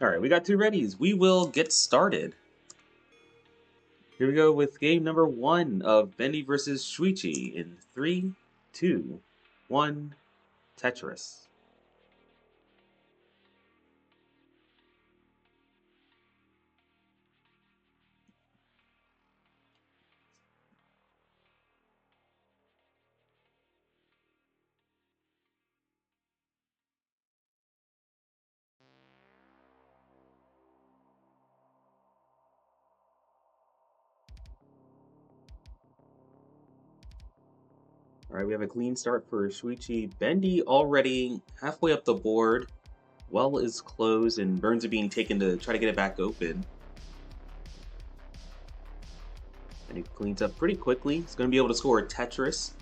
Alright, we got two readies. We will get started. Here we go with game number 1 of Bendy versus Shuichi in 3, 2, 1, Tetris. Alright, we have a clean start for Shuichi. Bendy already halfway up the board. Well is closed and burns are being taken to try to get it back open. And he cleans up pretty quickly. He's going to be able to score a Tetris.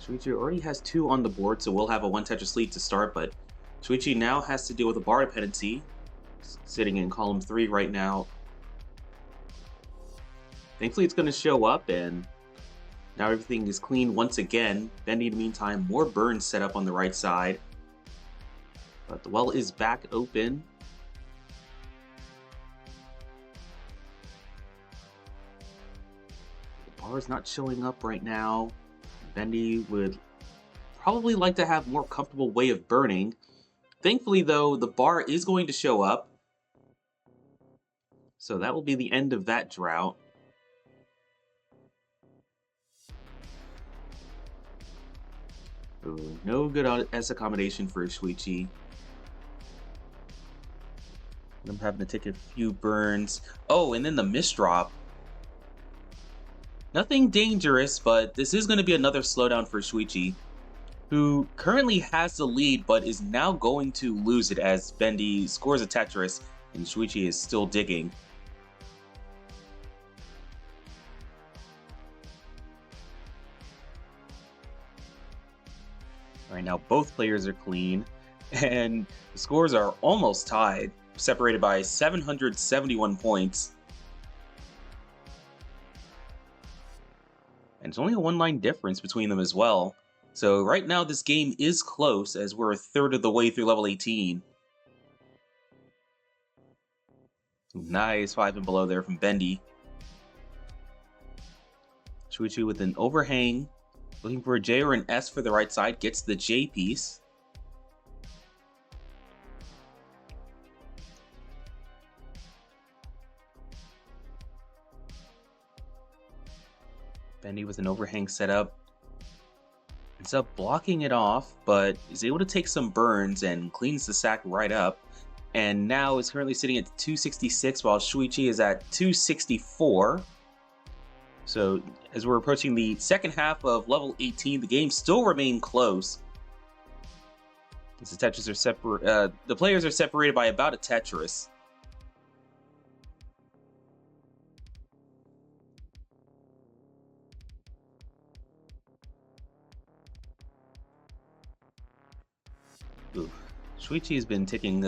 Shuichi already has 2 on the board, so we'll have a 1 Tetris lead to start, but Shuichi now has to deal with a bar dependency. Sitting in column 3 right now. Thankfully, it's going to show up, and now everything is clean once again. Bendy, in the meantime, more burns set up on the right side. But the well is back open. The bar is not showing up right now. Bendy would probably like to have a more comfortable way of burning. Thankfully, though, the bar is going to show up. So that will be the end of that drought. Ooh, no good S accommodation for Shuichi. I'm having to take a few burns. Oh, and then the misdrop. Nothing dangerous, but this is going to be another slowdown for Shuichi, who currently has the lead, but is now going to lose it as Bendy scores a Tetris, and Shuichi is still digging. Right now, both players are clean, and the scores are almost tied, separated by 771 points. And it's only a 1-line difference between them as well. So right now, this game is close, as we're a third of the way through level 18. Nice 5 and below there from Bendy. Shuichi with an overhang. Looking for a J or an S for the right side, gets the J piece. Bendy with an overhang setup. Ends up blocking it off, but is able to take some burns and cleans the sack right up. And now is currently sitting at 266 while Shuichi is at 264. So as we're approaching the second half of level 18, the game still remains close. The Tetris are separate. The players are separated by about a Tetris. Ooh. Shuichi has been taking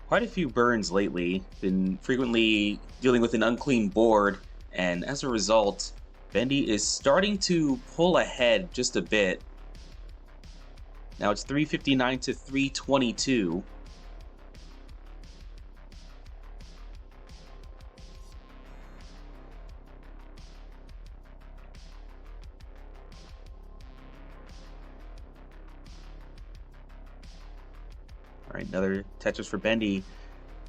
quite a few burns lately. Been frequently dealing with an unclean board. And as a result, Bendy is starting to pull ahead just a bit. Now it's 359 to 322. All right, another Tetris for Bendy.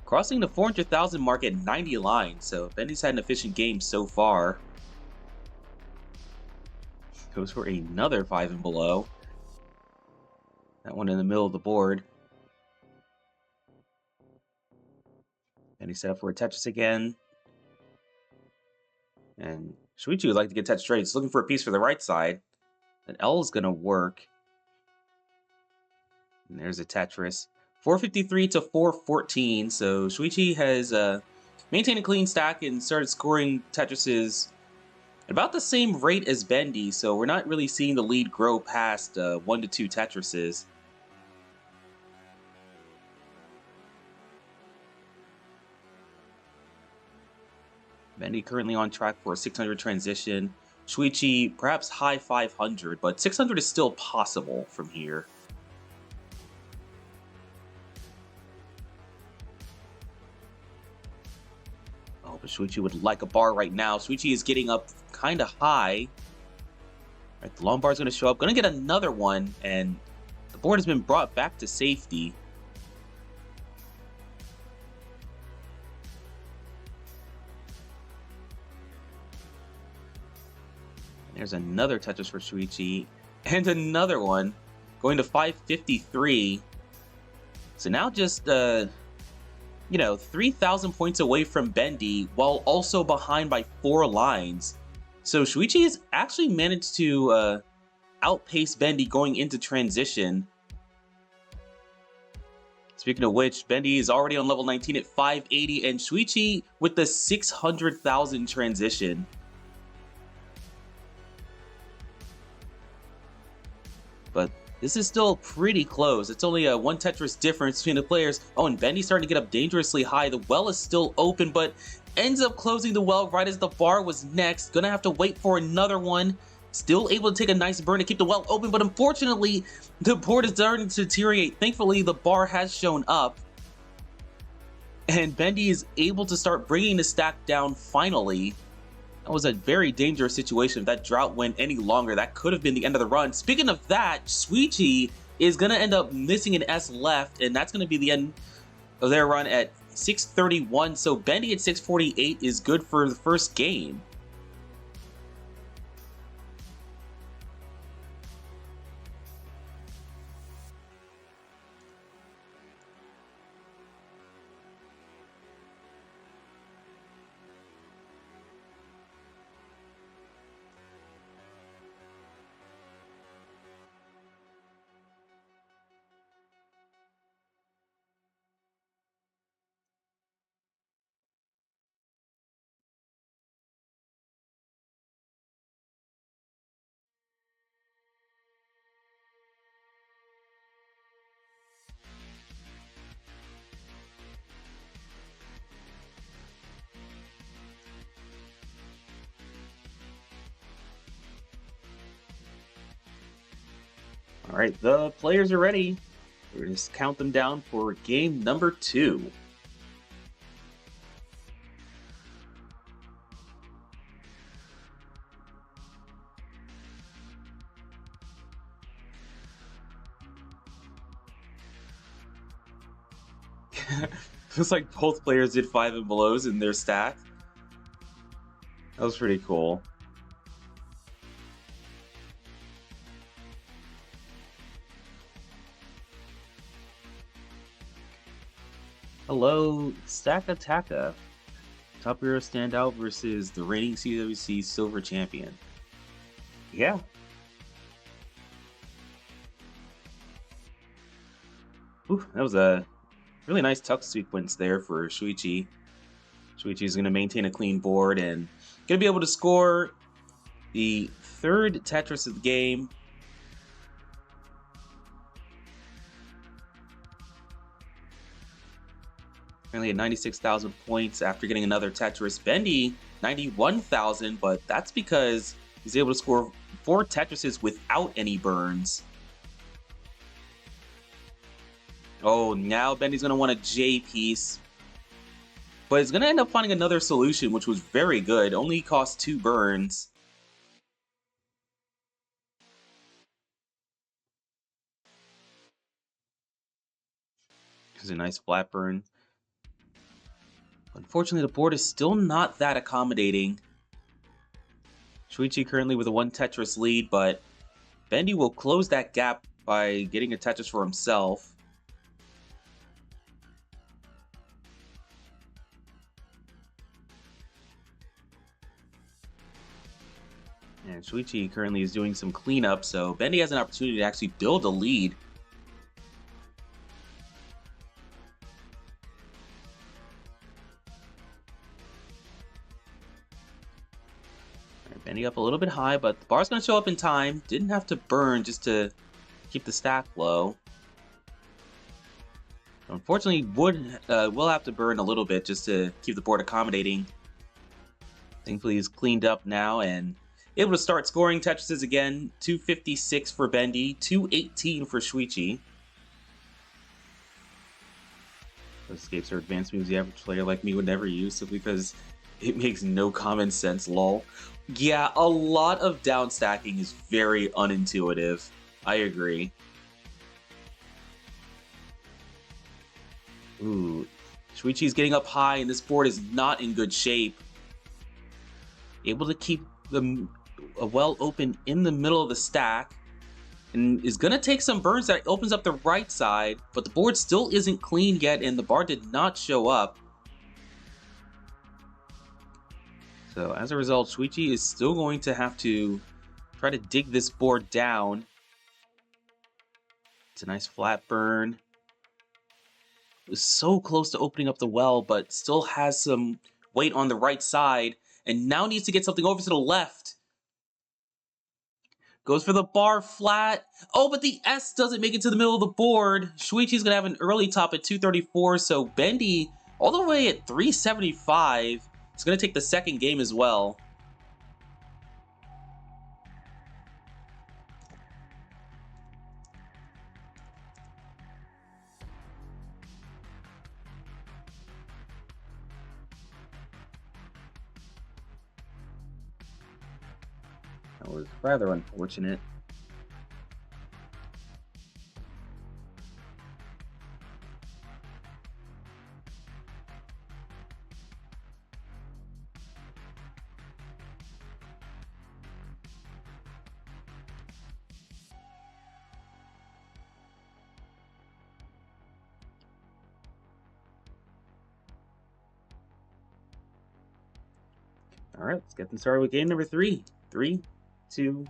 Crossing the 400,000 mark at 90 lines, so Bendy's had an efficient game so far. Goes for another 5 and below. That one in the middle of the board. Bendy set up for a Tetris again. And Shuichi would like to get Tetris straight. He's looking for a piece for the right side. An L is going to work. And there's a Tetris. 453 to 414, so Shuichi has maintained a clean stack and started scoring Tetrises at about the same rate as Bendy, so we're not really seeing the lead grow past 1 to 2 Tetrises. Bendy currently on track for a 600 transition. Shuichi perhaps high 500, but 600 is still possible from here. Oh, but Shuichi would like a bar right now. Shuichi is getting up kind of high. Right, the long bar is going to show up. Going to get another one, and the board has been brought back to safety. There's another Tetris for Shuichi, and another one, going to 553. So now just, 3,000 points away from Bendy, while also behind by 4 lines. So Shuichi has actually managed to outpace Bendy going into transition. Speaking of which, Bendy is already on level 19 at 580, and Shuichi with the 600,000 transition. But this is still pretty close. It's only a 1 Tetris difference between the players. Oh, and Bendy's starting to get up dangerously high. The well is still open, but ends up closing the well right as the bar was next. Gonna have to wait for another one. Still able to take a nice burn to keep the well open, but unfortunately, the board is starting to deteriorate. Thankfully, the bar has shown up, and Bendy is able to start bringing the stack down finally. That was a very dangerous situation. If that drought went any longer, that could have been the end of the run. Speaking of that, Shuichi is going to end up missing an S left, and that's going to be the end of their run at 631. So Bendy at 648 is good for the first game. All right, the players are ready. We're going to just count them down for game number 2. Feels like both players did 5 and belows in their stack. That was pretty cool. Hello, Stack Attacka. Top Hero Standout versus the reigning CWC Silver Champion. Yeah. Ooh, that was a really nice tuck sequence there for Shuichi. Shuichi is going to maintain a clean board and going to be able to score the 3rd Tetris of the game. Currently at 96,000 points after getting another Tetris. Bendy, 91,000, but that's because he's able to score 4 Tetrises without any burns. Oh, now Bendy's going to want a J piece. But he's going to end up finding another solution, which was very good. Only cost 2 burns. There's a nice flat burn. Unfortunately, the board is still not that accommodating. Shuichi currently with a 1 Tetris lead, but Bendy will close that gap by getting a Tetris for himself. And Shuichi currently is doing some cleanup, so Bendy has an opportunity to actually build a lead. Bendy up a little bit high, but the bar's going to show up in time. Didn't have to burn just to keep the stack low. Unfortunately, will have to burn a little bit just to keep the board accommodating. Thankfully, he's cleaned up now and able to start scoring Tetrises again. 256 for Bendy, 218 for Shuichi. Escapes are advanced moves the average player like me would never use, simply because It makes no common sense, lol. Yeah, a lot of down stacking is very unintuitive. I agree. Ooh, Shuichi's getting up high, and this board is not in good shape. Able to keep the well open in the middle of the stack, and is gonna take some burns that opens up the right side, but the board still isn't clean yet, and the bar did not show up. So as a result, Shuichi is still going to have to try to dig this board down. It's a nice flat burn. It was so close to opening up the well, but still has some weight on the right side, and now needs to get something over to the left. Goes for the bar flat. Oh, but the S doesn't make it to the middle of the board. Shuichi's going to have an early top at 234, so Bendy all the way at 375. It's going to take the second game as well. That was rather unfortunate. All right, let's get them started with game number 3. 3, 2,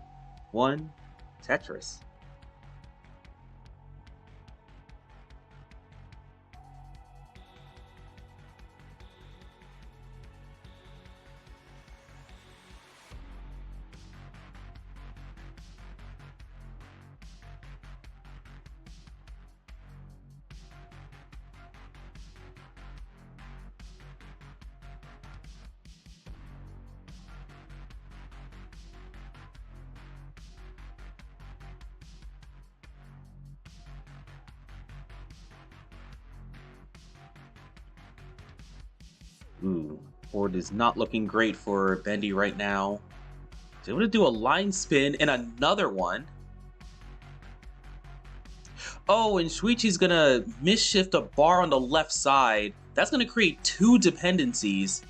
1, Tetris. Ooh, board is not looking great for Bendy right now. He's able to do a line spin and another one. Oh, and Shuichi's gonna misshift a bar on the left side. That's gonna create 2 dependencies.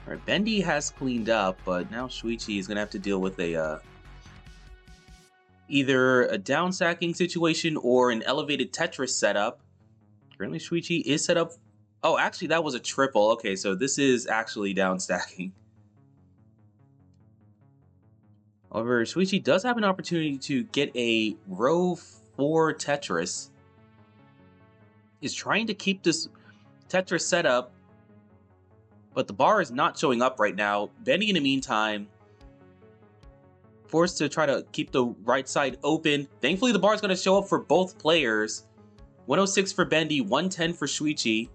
Alright, Bendy has cleaned up, but now Shuichi is gonna have to deal with a either a down stacking situation or an elevated Tetris setup. Currently, Shuichi is set up. Oh, actually, that was a triple. Okay, so this is actually down stacking. However, Shuichi does have an opportunity to get a row 4 Tetris. Is trying to keep this Tetris setup, but the bar is not showing up right now. Bendy, in the meantime, forced to try to keep the right side open. Thankfully, the bar is going to show up for both players. 106 for Bendy, 110 for Shuichi.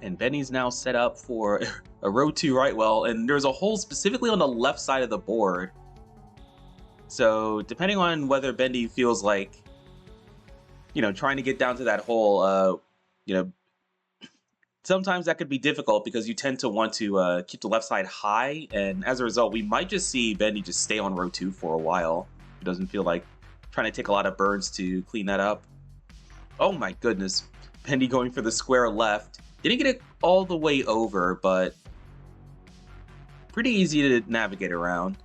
And Bendy's now set up for a row 2 right well, and there's a hole specifically on the left side of the board. So depending on whether Bendy feels like, trying to get down to that hole, sometimes that could be difficult because you tend to want to keep the left side high, and as a result, we might just see Bendy just stay on row 2 for a while. It doesn't feel like trying to take a lot of burns to clean that up. Oh my goodness, Bendy going for the square left. Didn't get it all the way over, but pretty easy to navigate around.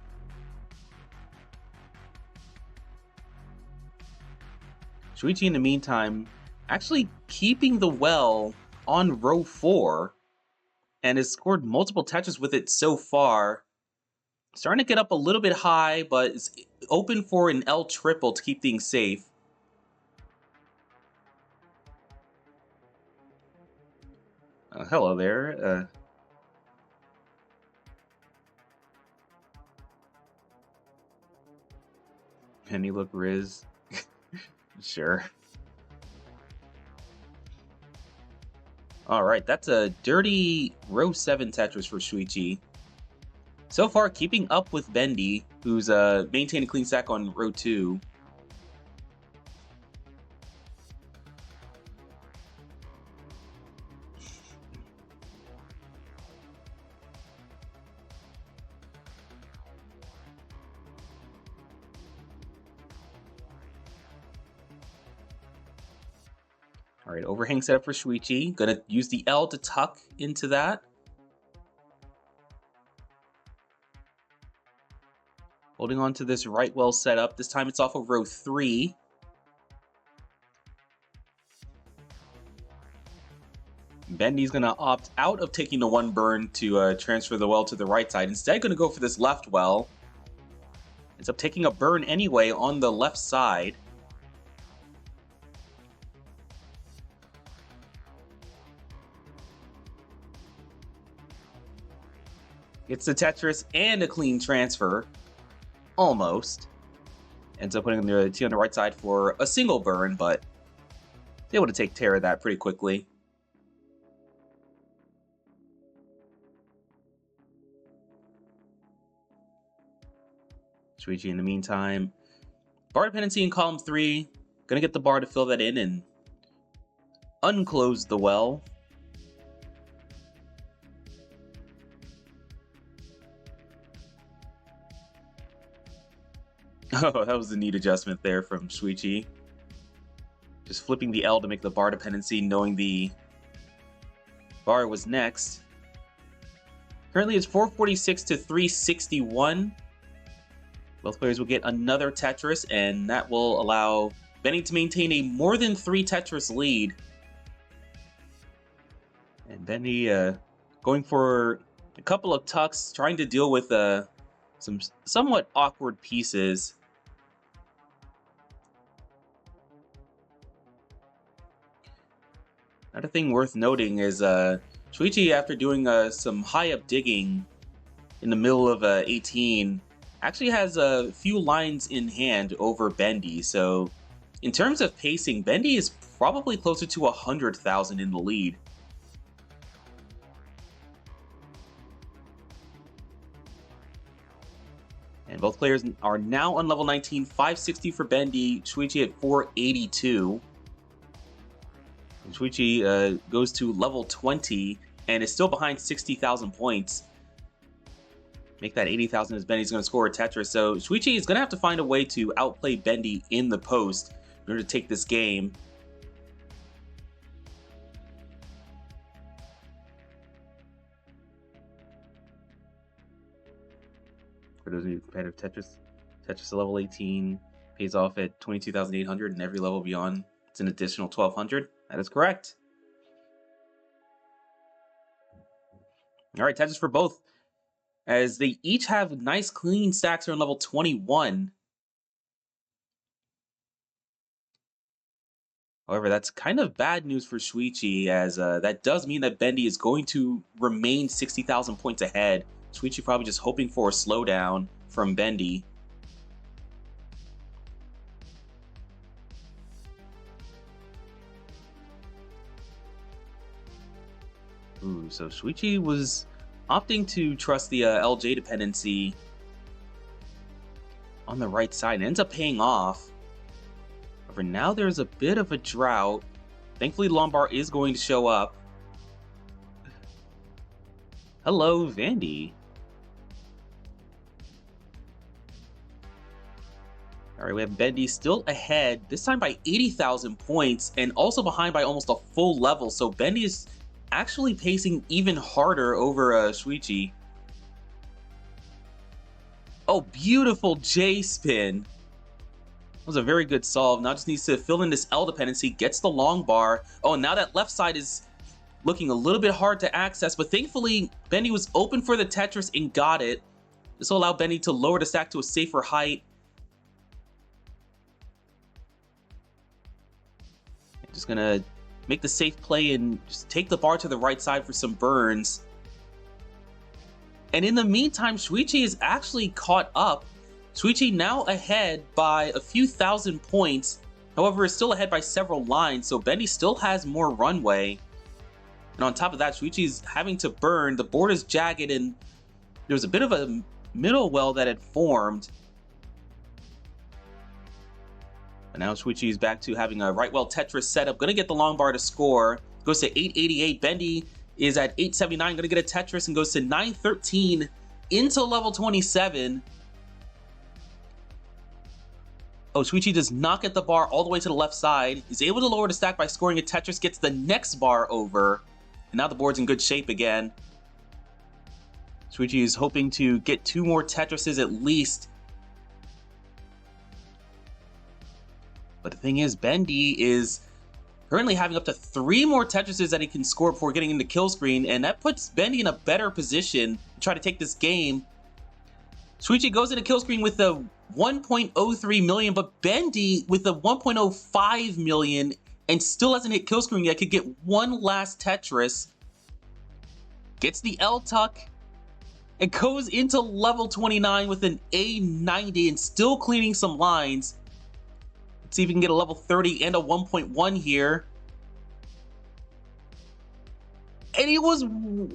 Shuichi, in the meantime, actually keeping the well on row 4 and has scored multiple touches with it so far. Starting to get up a little bit high, but is open for an L triple to keep things safe. Hello there. Penny look Riz. Sure. Alright, that's a dirty row 7 Tetris for Shuichi. So far, keeping up with Bendy, who's maintained a clean stack on row 2. All right, overhang setup for Shuichi. Gonna use the L to tuck into that. Holding on to this right well setup. This time it's off of row 3. Bendy's gonna opt out of taking the 1 burn to transfer the well to the right side. Instead, gonna go for this left well. Ends up taking a burn anyway on the left side. Gets the Tetris and a clean transfer. Almost. Ends up putting the T on the right side for a single burn, but able to take care of that pretty quickly. Shuichi in the meantime. Bar dependency in column 3. Gonna get the bar to fill that in and unclose the well. Oh, that was a neat adjustment there from Shuichi. Just flipping the L to make the bar dependency, knowing the bar was next. Currently it's 446 to 361. Both players will get another Tetris, and that will allow Bendy to maintain a more than 3 Tetris lead. And Bendy going for a couple of tucks, trying to deal with some somewhat awkward pieces. Another thing worth noting is Shuichi, after doing some high-up digging in the middle of 18, actually has a few lines in hand over Bendy. So in terms of pacing, Bendy is probably closer to 100,000 in the lead. And both players are now on level 19, 560 for Bendy, Shuichi at 482. And Shuichi goes to level 20 and is still behind 60,000 points. Make that 80,000 as Bendy's going to score a Tetris. So Shuichi is going to have to find a way to outplay Bendy in the post in order to take this game. For those of you competitive Tetris level 18 pays off at 22,800, and every level beyond it's an additional 1,200. That is correct. All right, Tetris for both, as they each have nice clean stacks on level 21. However, that's kind of bad news for Shuichi, as that does mean that Bendy is going to remain 60,000 points ahead. Shuichi probably just hoping for a slowdown from Bendy. Ooh, so Shuichi was opting to trust the LJ dependency on the right side and ends up paying off. However, now there's a bit of a drought. Thankfully, Lombard is going to show up. Hello, Vandy. All right, we have Bendy still ahead, this time by 80,000 points, and also behind by almost a full level. So Bendy is actually pacing even harder over Shuichi. Oh, beautiful J-spin. That was a very good solve. Now just needs to fill in this L dependency, gets the long bar. Oh, and now that left side is looking a little bit hard to access, but thankfully Bendy was open for the Tetris and got it. This will allow Bendy to lower the stack to a safer height. Just gonna make the safe play and just take the bar to the right side for some burns. And in the meantime, Shuichi is actually caught up. Shuichi now ahead by a few thousand points. However, is still ahead by several lines, so Bendy still has more runway. And on top of that, Shuichi is having to burn. The board is jagged, and there was a bit of a middle well that had formed. But now Shuichi is back to having a right well Tetris setup. Gonna get the long bar to score. Goes to 888. Bendy is at 879. Gonna get a Tetris and goes to 913 into level 27. Oh, Shuichi does not get the bar all the way to the left side. He's able to lower the stack by scoring a Tetris, gets the next bar over. And now the board's in good shape again. Shuichi is hoping to get 2 more Tetrises at least. But the thing is, Bendy is currently having up to 3 more Tetrises that he can score before getting into kill screen, and that puts Bendy in a better position to try to take this game. Shuichi goes into kill screen with a 1.03 million, but Bendy with a 1.05 million and still hasn't hit kill screen yet. Could get one last Tetris. Gets the L tuck and goes into level 29 with an A90 and still cleaning some lines. Let's see if we can get a level 30 and a 1.1 here. And he was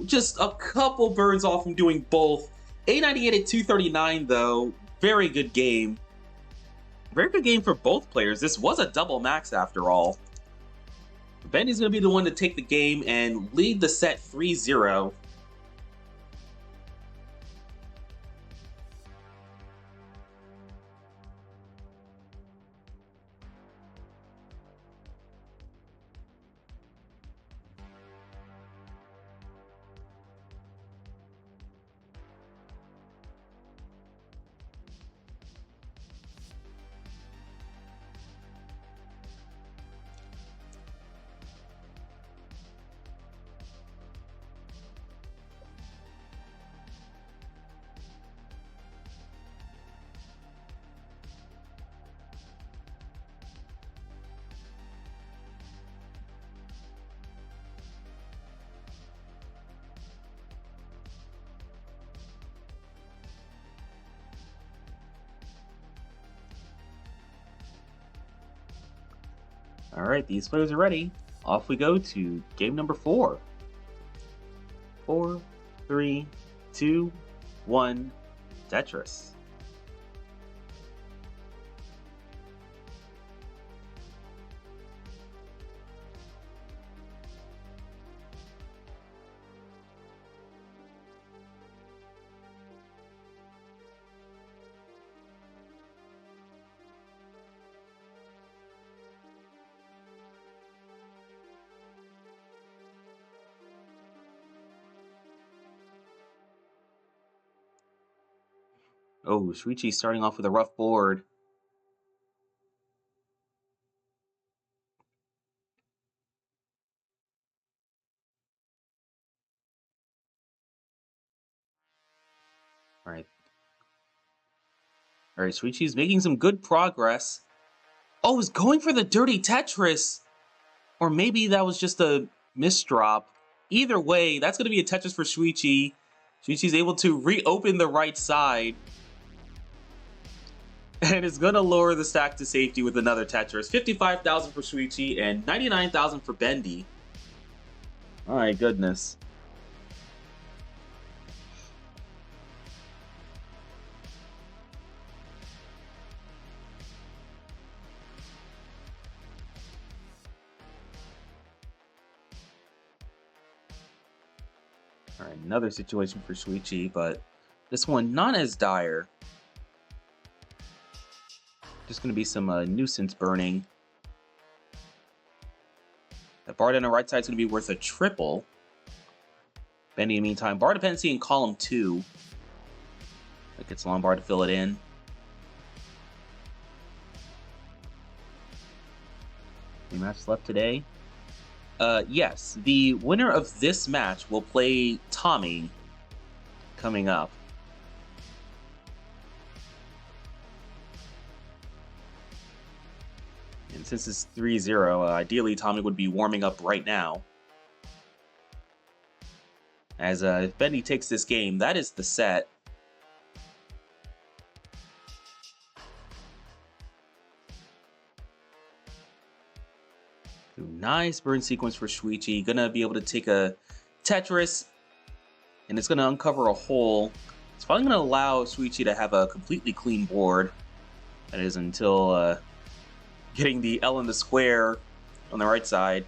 just a couple burns off from doing both. A98 at 239 though, very good game. Very good game for both players. This was a double max after all. Bendy's going to be the one to take the game and lead the set 3-0. Alright, these players are ready. Off we go to game number 4. 4, 3, 2, 1, Tetris. Oh, Shuichi starting off with a rough board. Alright. Alright, Shuichi's making some good progress. Oh, he's going for the dirty Tetris! Or maybe that was just a misdrop. Either way, that's going to be a Tetris for Shuichi. Shuichi's able to reopen the right side. And is going to lower the stack to safety with another Tetris. 55,000 for Shuichi and 99,000 for Bendy. My goodness. Alright, another situation for Shuichi, but this one not as dire. Just going to be some nuisance burning. That bar down the right side is going to be worth a triple. Bendy, in the meantime, bar dependency in column 2. That gets Lombard to fill it in. Any matches left today? Yes, the winner of this match will play Tommy coming up. And since it's 3-0, ideally Tommy would be warming up right now. As if Bendy takes this game, that is the set. Nice burn sequence for Shuichi. Gonna be able to take a Tetris, and it's gonna uncover a hole. It's probably gonna allow Shuichi to have a completely clean board. That is until getting the L in the square on the right side.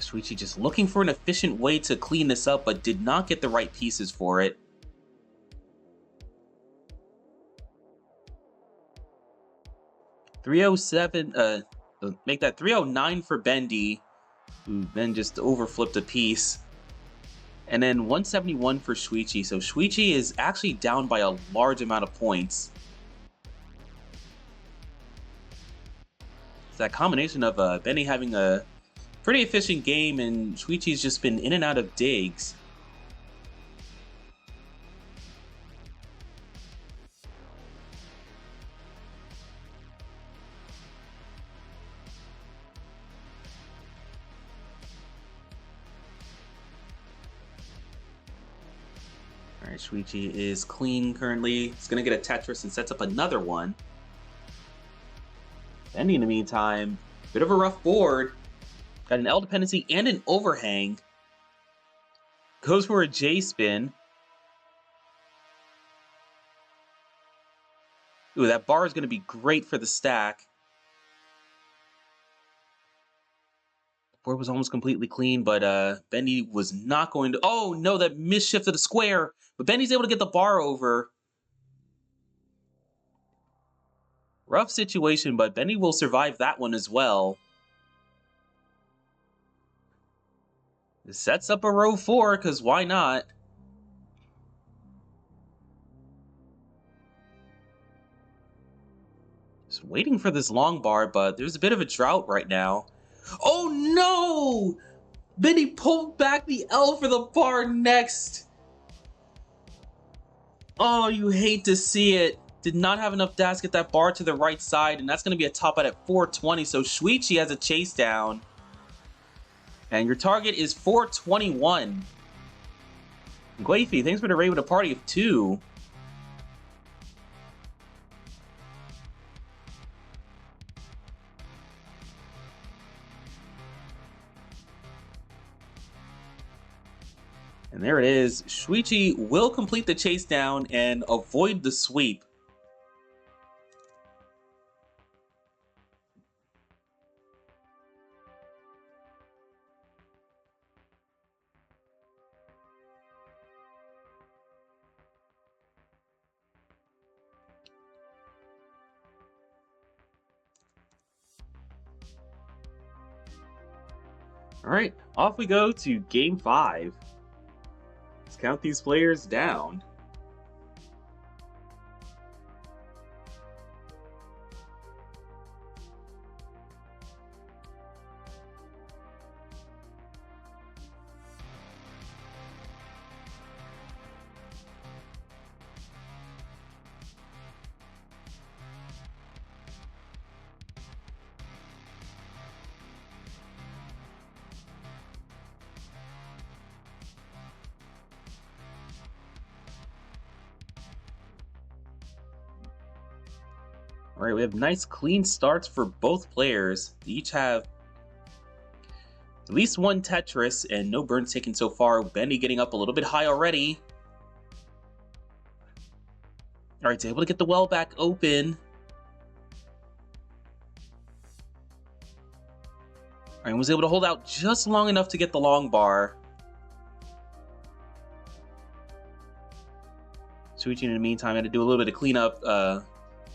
Shuichi just looking for an efficient way to clean this up, but did not get the right pieces for it. .307, make that 309 for Bendy, who then just overflipped a piece. And then 171 for Shuichi. So Shuichi is actually down by a large amount of points. It's that combination of Bendy having a pretty efficient game and Shuichi's just been in and out of digs. Alright, Shuichi is clean currently. He's going to get a Tetris and sets up another one. Bendy, in the meantime, bit of a rough board. Got an L dependency and an overhang. Goes for a J spin. Ooh, that bar is going to be great for the stack. The board was almost completely clean, but Bendy was not going to... Oh, no, that misshifted a square. But Bendy's able to get the bar over. Rough situation, but Bendy will survive that one as well. This sets up a row 4, because why not? Just waiting for this long bar, but there's a bit of a drought right now. Oh no! Bendy pulled back the L for the bar next. Oh, you hate to see it. Did not have enough dash to get that bar to the right side, and that's going to be a top out at 420, so Shuichi has a chase down. And your target is 421. Guifi, thanks for the raid with a party of 2. And there it is. Shuichi will complete the chase down and avoid the sweep. All right, off we go to Game 5. Let's count these players down. All right, we have nice clean starts for both players. They each have at least one Tetris and no burns taken so far. Bendy getting up a little bit high already. All right, he's able to get the well back open. All right, was able to hold out just long enough to get the long bar. Shuichi, in the meantime, had to do a little bit of cleanup.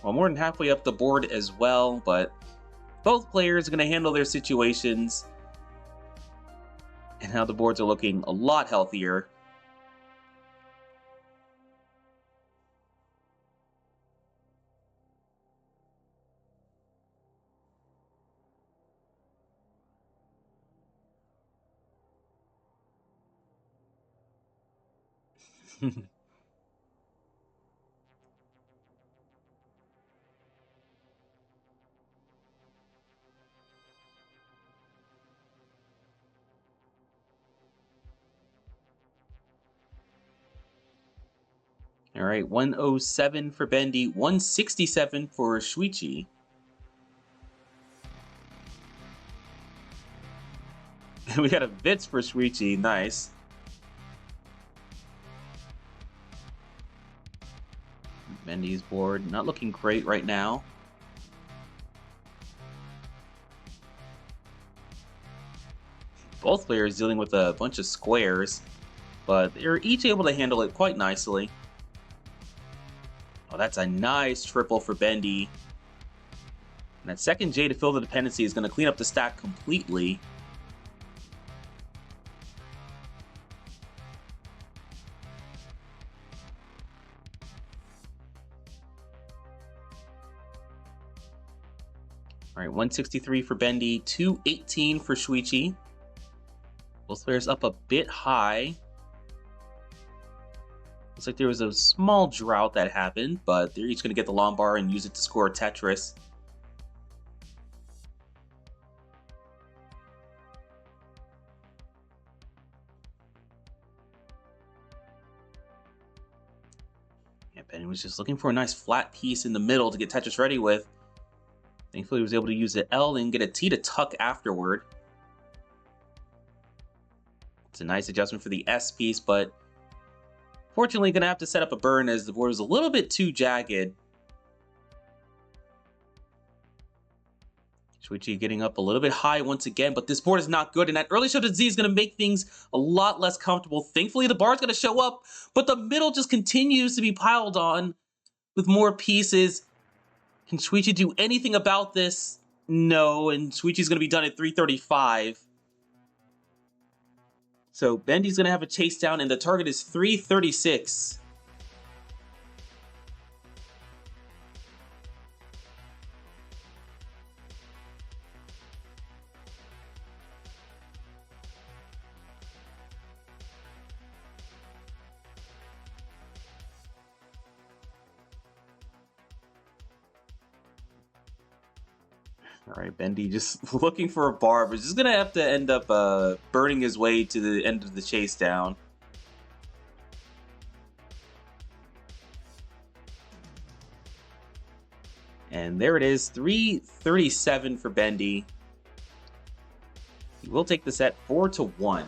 Well, more than halfway up the board as well, but both players are going to handle their situations. And now the boards are looking a lot healthier. All right, 107 for Bendy, 167 for Shuichi. We got a bits for Shuichi, nice. Bendy's board not looking great right now. Both players dealing with a bunch of squares, but they're each able to handle it quite nicely. Oh, that's a nice triple for Bendy. And that second J to fill the dependency is going to clean up the stack completely. All right, 163 for Bendy, 218 for Shuichi. Both players up a bit high. Looks like there was a small drought that happened, but they're each going to get the long bar and use it to score a Tetris. Yeah, Bendy was just looking for a nice flat piece in the middle to get Tetris ready with. Thankfully, he was able to use the L and get a T to tuck afterward. It's a nice adjustment for the S piece, but fortunately, going to have to set up a burn as the board was a little bit too jagged. Shuichi getting up a little bit high once again, but this board is not good, and that early shove to Z is going to make things a lot less comfortable. Thankfully, the bar is going to show up, but the middle just continues to be piled on with more pieces. Can Shuichi do anything about this? No, and Shuichi's going to be done at 335. So Bendy's going to have a chase down, and the target is 336. All right, Bendy just looking for a bar, but just going to have to end up burning his way to the end of the chase down. And there it is, 337 for Bendy. He will take the set 4-1.